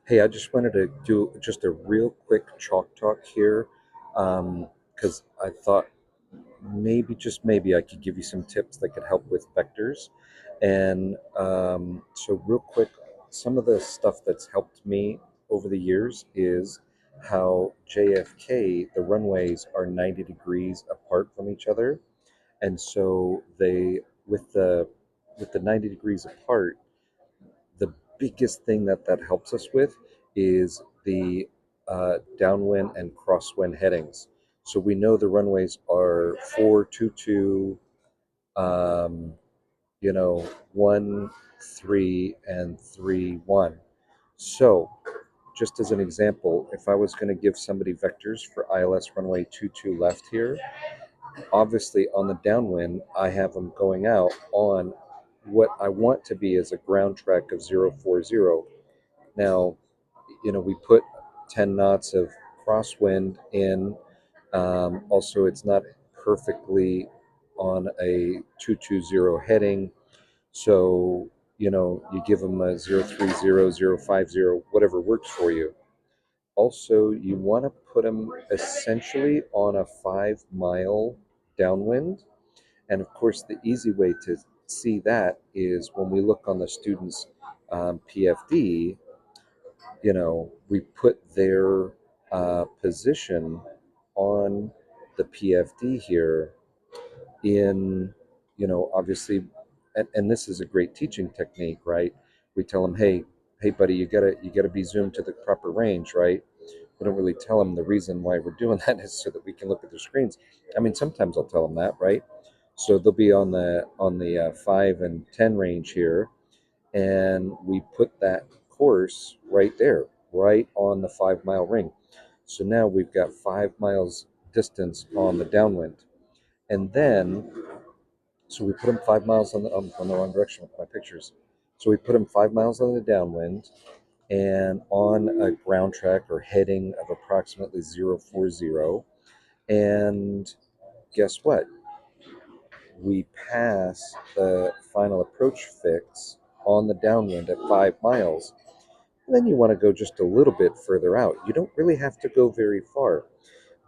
Hey, I just wanted to do just a real quick chalk talk here, because I thought maybe, just maybe, I could give you some tips that could help with vectors. And so, real quick, some of the stuff that's helped me over the years is how JFK, the runways are 90 degrees apart from each other. And so with the with the 90 degrees apart, the biggest thing that helps us with is the downwind and crosswind headings. So we know the runways are 422, um, 1, 3, and 3, 1. So, just as an example, if I was going to give somebody vectors for ILS runway 22 left here, obviously on the downwind, I have them going out on what I want to be as a ground track of 040. Now, we put 10 knots of crosswind in. Also, it's not perfectly on a 220 heading. So, you give them a 030, 050, whatever works for you. Also, you want to put them essentially on a 5 mile downwind. And of course, the easy way to see that is when we look on the student's PFD. We put their position on the PFD here in, obviously, and this is a great teaching technique, right? We tell them, hey, buddy, you gotta be zoomed to the proper range, right? We don't really tell them the reason why we're doing that is so that we can look at their screens. I mean, sometimes I'll tell them that, right? So they'll be on the 5 and 10 range here, and we put that course right there, right on the 5 mile ring. So now we've got 5 miles distance on the downwind. And then, so we put them 5 miles on the wrong direction with my pictures. So we put them 5 miles on the downwind and on a ground track or heading of approximately 040. And guess what? We pass the final approach fix on the downwind at 5 miles. And then you want to go just a little bit further out. You don't really have to go very far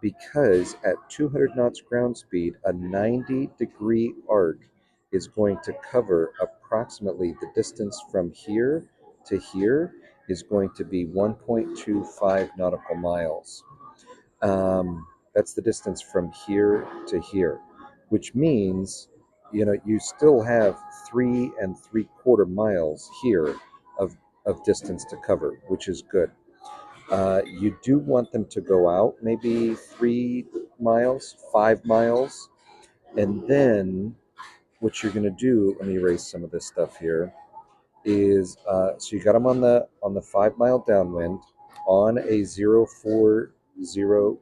because at 200 knots ground speed, a 90-degree arc is going to cover approximately the distance from here to here is going to be 1.25 nautical miles. That's the distance from here to here, which means you still have 3 3/4 miles here of distance to cover, which is good. You do want them to go out maybe 3 miles, 5 miles, and then what you're going to do. Let me erase some of this stuff here. Is so you got them on the 5 mile downwind on a 040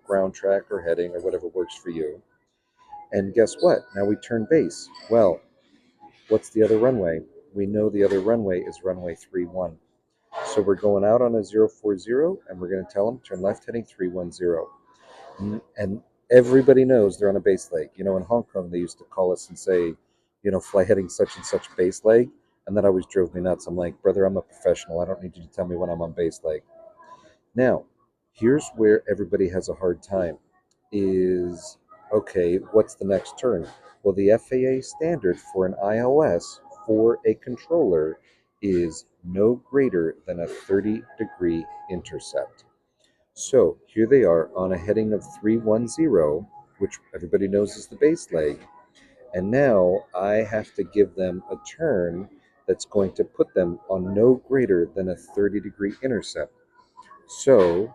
ground track or heading or whatever works for you. And guess what? Now we turn base. Well, what's the other runway? We know the other runway is runway 31. So we're going out on a 040 and we're going to tell them turn left heading 310. And everybody knows they're on a base leg. In Hong Kong, they used to call us and say, fly heading such and such base leg. And that always drove me nuts. I'm like, brother, I'm a professional. I don't need you to tell me when I'm on base leg. Now, here's where everybody has a hard time is, okay, what's the next turn? Well, the FAA standard for an ILS for a controller is no greater than a 30-degree intercept. So here they are on a heading of 310, which everybody knows is the base leg. And now I have to give them a turn that's going to put them on no greater than a 30-degree intercept. So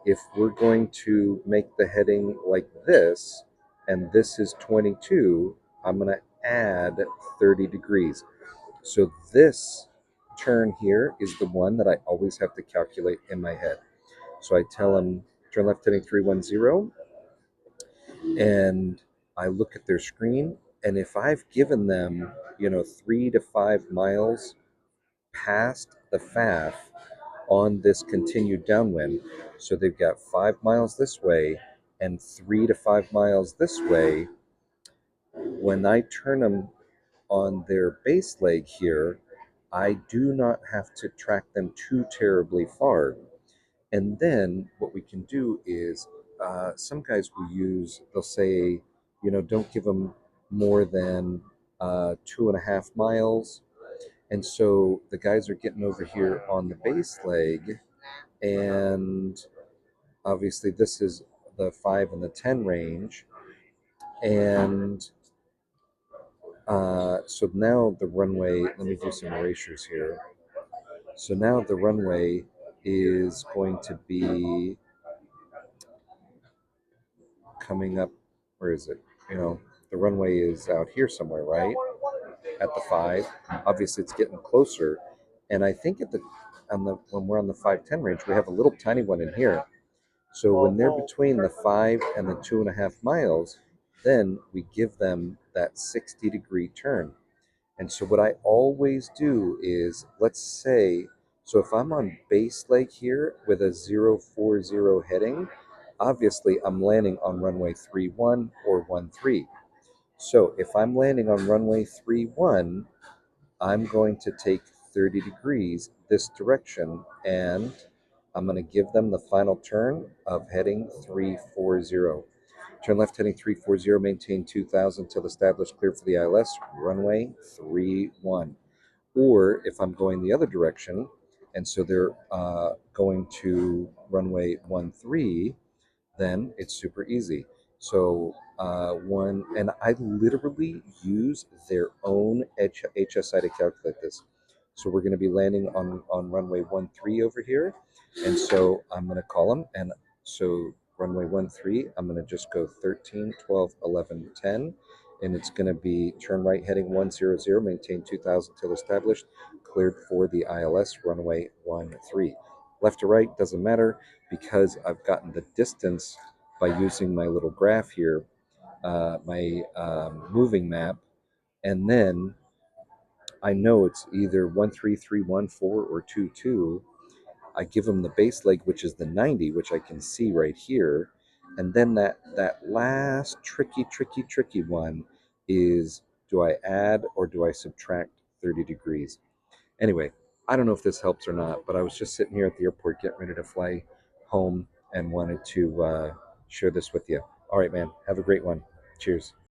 if we're going to make the heading like this, and this is 22, I'm going to add 30 degrees. So this turn here is the one that I always have to calculate in my head. So I tell them turn left heading 310, and I look at their screen, and if I've given them 3 to 5 miles past the FAF on this continued downwind, so they've got 5 miles this way and 3 to 5 miles this way. When I turn them on their base leg here, I do not have to track them too terribly far. And then what we can do is some guys will use, they'll say, don't give them more than 2.5 miles. And so the guys are getting over here on the base leg, and obviously this is the 5 and the 10 range. And so now the runway, let me do some erasures here. So now the runway is going to be coming up. Where is it? The runway is out here somewhere, right? At the 5. Obviously, it's getting closer. And I think when we're on the 510 range, we have a little tiny one in here. So when they're between the 5 and the 2.5 miles, then we give them that 60-degree turn. And so what I always do is, let's say, so if I'm on base leg here with a 040 heading, obviously I'm landing on runway 31 or 13. So if I'm landing on runway 31, I'm going to take 30 degrees this direction, and I'm going to give them the final turn of heading 340. Turn left heading 340, maintain 2000 till established, clear for the ILS, runway 31. Or if I'm going the other direction, and so they're going to runway 13, then it's super easy. So and I literally use their own HSI to calculate this. So we're going to be landing on runway 13 over here. And so I'm going to call them. And so runway 13, I'm going to just go 13, 12, 11, 10. And it's going to be turn right heading 100, maintain 2000 till established, cleared for the ILS, runway 13. Left to right, doesn't matter, because I've gotten the distance by using my little graph here, my moving map, and then I know it's either 13314 or 22. I give them the base leg, which is the 90, which I can see right here, and then that last tricky one is, do I add or do I subtract 30 degrees? Anyway, I don't know if this helps or not, but I was just sitting here at the airport getting ready to fly home and wanted to share this with you. All right, man. Have a great one. Cheers.